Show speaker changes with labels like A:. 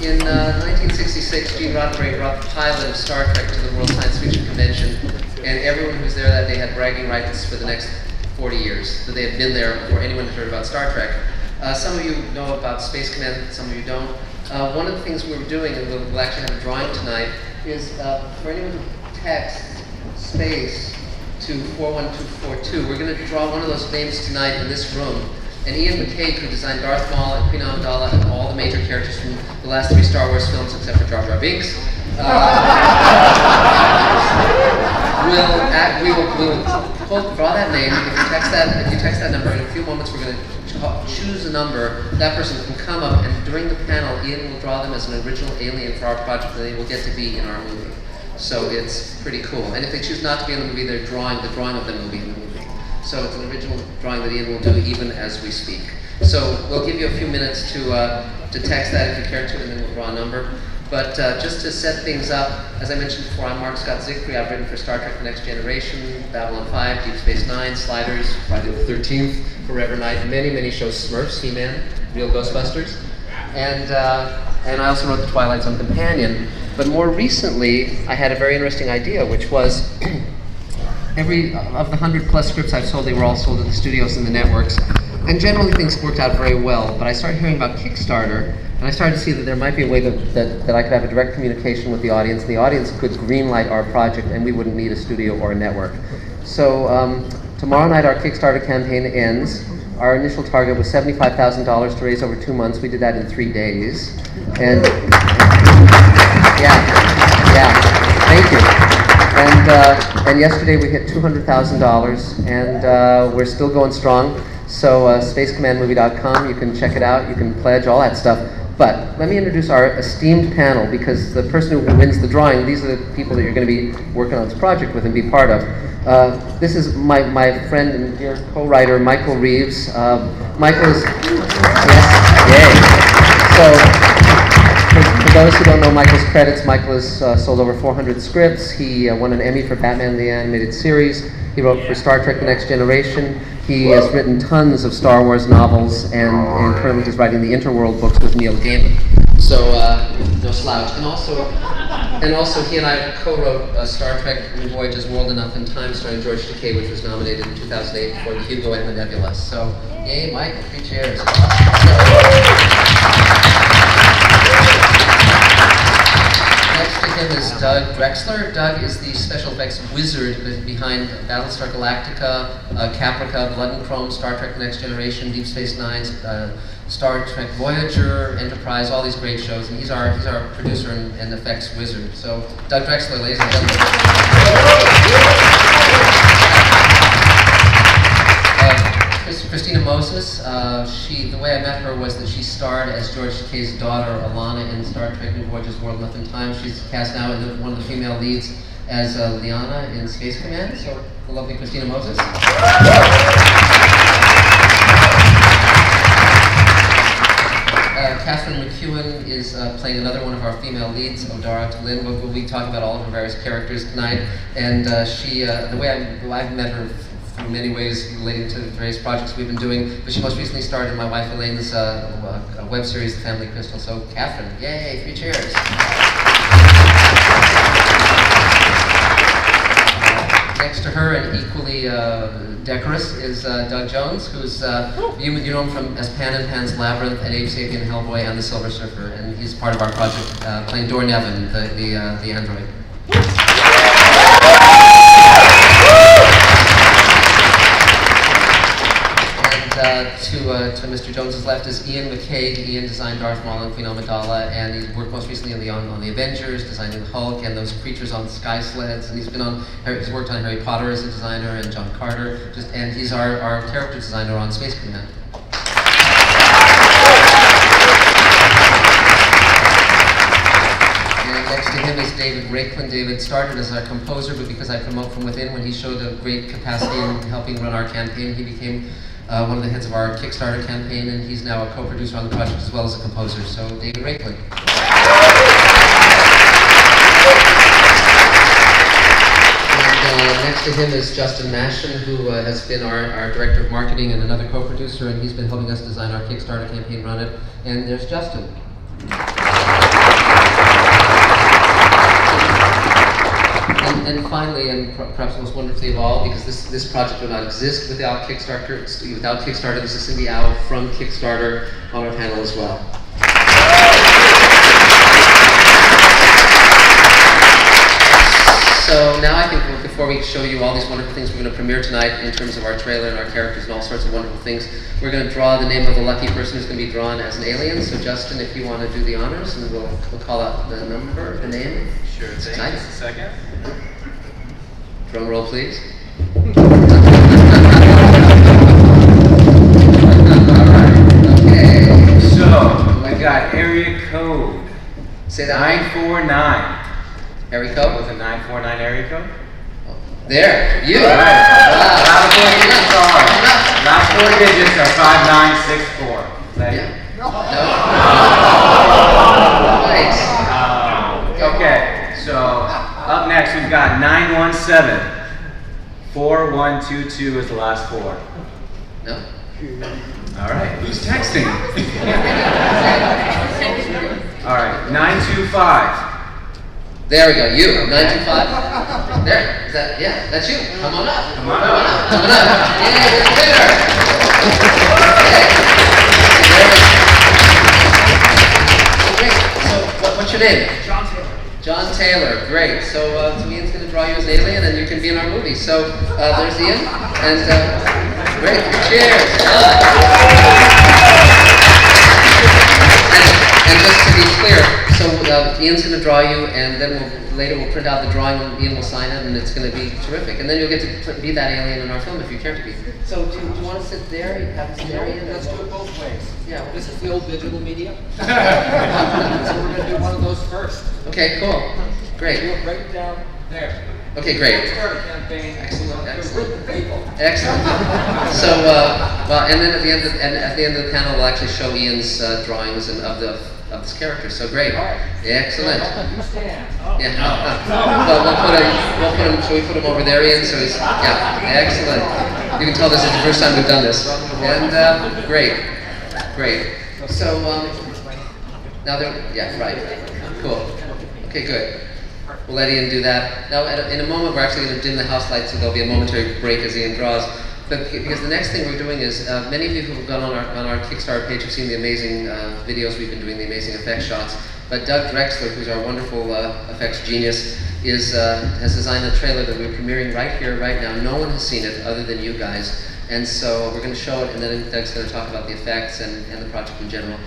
A: In 1966, Gene Roddenberry brought the pilot of Star Trek to the World Science Fiction Convention, and everyone who was there that day had bragging rights for the next 40 years. So they had been there before anyone had heard about Star Trek. Some of you know about Space Command, some of you don't. One of the things we were doing, and we'll actually have a drawing tonight, is for anyone who texts space to 41242, we're going to draw one of those names tonight in this room. And Ian McCaig, who designed Darth Maul and Queen Amidala and all the major characters from the last 3 Star Wars films, except for Jar Jar Binks, we'll draw that name. If you text that number, in a few moments we're going to choose a number. That person can come up, and during the panel, Ian will draw them as an original alien for our project, and they will get to be in our movie. So it's pretty cool. And if they choose not to be in the movie, they're drawing the drawing of them will be in the movie. So it's an original drawing that Ian will do even as we speak. So we'll give you a few minutes to text that if you care to, and then we'll draw a number. But just to set things up, as I mentioned before, I'm Mark Scott Zickrey. I've written for Star Trek The Next Generation, Babylon 5, Deep Space Nine, Sliders, Friday the 13th, Forever Night, many shows, Smurfs, He-Man, Real Ghostbusters. And I also wrote The Twilight Zone Companion. But more recently, I had a very interesting idea, which was every of the 100+ scripts I've sold, they were all sold to the studios and the networks. And generally things worked out very well, but I started hearing about Kickstarter, and I started to see that there might be a way that I could have a direct communication with the audience, and the audience could greenlight our project, and we wouldn't need a studio or a network. So tomorrow night our Kickstarter campaign ends. Our initial target was $75,000 to raise over 2 months. We did that in 3 days. And yeah, thank you. And yesterday we hit $200,000, and we're still going strong. So spacecommandmovie.com, you can check it out, you can pledge, all that stuff. But let me introduce our esteemed panel, because the person who wins the drawing, these are the people that you're going to be working on this project with and be part of. This is my friend and dear co-writer, Michael Reeves. Michael is, yes, yay. So, for those who don't know Michael's credits, Michael has sold over 400 scripts. He won an Emmy for Batman the Animated Series. He wrote for Star Trek The Next Generation. He has written tons of Star Wars novels, and currently he's writing the Interworld books with Neil Gaiman. So, no slouch. And also he and I co-wrote Star Trek New Voyages, World Enough and Time, starring George Takei, which was nominated in 2008 for the Hugo and the Nebula. So, yay, Mike, 3 cheers. Next to him is Doug Drexler. Doug is the special effects wizard behind Battlestar Galactica, Caprica, Blood and Chrome, Star Trek The Next Generation, Deep Space Nine, Star Trek Voyager, Enterprise, all these great shows. And he's our producer and effects wizard. So Doug Drexler, ladies and gentlemen. Christina Moses, the way I met her was that she starred as George Takei's daughter, Alana, in Star Trek New Voyages, World Enough and Time. She's cast now as one of the female leads as Liana in Space Command. So, the lovely Christina Moses. Catherine McEwen is playing another one of our female leads, Odara Tallinn. We'll be talking about all of her various characters tonight. And she, the way I've met her in many ways relating to the various projects we've been doing, but she most recently starred in my wife Elaine's web series, The Family Crystal. So, Catherine, yay, 3 cheers. Next to her, and equally decorous, is Doug Jones, who's, you know him from as Pan and Pan's Labyrinth and Ape Sapien, Hellboy, and the Silver Surfer, and he's part of our project playing Dor Nevin, the android. To Mr. Jones's left is Ian McCaig. Ian designed Darth Maul and Queen Amidala, and he's worked most recently on the Avengers, designing the Hulk and those creatures on sky sleds. And he's worked on Harry Potter as a designer, and John Carter. And he's our character designer on Space Command. And next to him is David Rakelin. David started as a composer, but because I promote from within, when he showed a great capacity in helping run our campaign, he became one of the heads of our Kickstarter campaign, and he's now a co-producer on the project as well as a composer. So, David Rakelin. And next to him is Justin Mashin, who has been our director of marketing and another co-producer, and he's been helping us design our Kickstarter campaign, run it. And there's Justin. and finally, and perhaps most wonderfully of all, because this project would not exist without Kickstarter. This is going to be out from Kickstarter on our panel as well. So now I think before we show you all these wonderful things we're going to premiere tonight in terms of our trailer and our characters and all sorts of wonderful things, we're going to draw the name of the lucky person who's going to be drawn as an alien. So Justin, if you want to do the honors, and we'll call out the number, the name.
B: Sure thing. Just a second.
A: Drum roll, please.
B: Alright.
A: Okay.
B: So, we got area code.
A: Say that.
B: 949.
A: Area code?
B: Was it 949 area code?
A: There, you.
B: All right.
A: Wow.
B: Last four digits are 5964. Is that it?
A: No. Nice.
B: Okay, so up next we've got 917. 4122 is the last four.
A: No.
B: All right.
C: Who's texting?
B: All right. 925.
A: There we go. You. 925. There. Is that? Yeah. That's you. Come on up.
B: Come on up.
A: Come on up. Yeah, you're the winner. Okay. Great. So, what's your name?
C: John Taylor.
A: John Taylor. Great. So, Ian's going to draw you as an alien, and you can be in our movie. So, there's Ian. And great. Cheers. And just to be clear, so Ian's going to draw you, and then later we'll print out the drawing, and Ian will sign it, and it's going to be terrific. And then you'll get to be that alien in our film if you care to be. So do you want to sit there? You have to sit there, Ian?
C: Let's do it both ways.
A: Yeah.
C: This is the old digital media. So we're going to do one of those first.
A: Okay, cool. Great.
C: Do it right down there.
A: Okay, great.
C: Start a campaign.
A: Excellent, excellent.
C: With the people.
A: Excellent. So, well, and then at the end of the panel, we'll actually show Ian's drawings of this character. So great.
C: All right.
A: Excellent.
C: You stand.
A: Yeah. Well, we'll put him. Shall we put him over there, Ian? So he's excellent. You can tell this is the first time we've done this. And great. So now they're right. Cool. Okay, good. We'll let Ian do that. Now, in a moment, we're actually going to dim the house lights, so there'll be a momentary break as Ian draws. But because the next thing we're doing is, many of you who have gone on our Kickstarter page have seen the amazing videos we've been doing, the amazing effects shots. But Doug Drexler, who's our wonderful effects genius, has designed a trailer that we're premiering right here, right now. No one has seen it other than you guys. And so we're going to show it, and then Doug's going to talk about the effects and the project in general.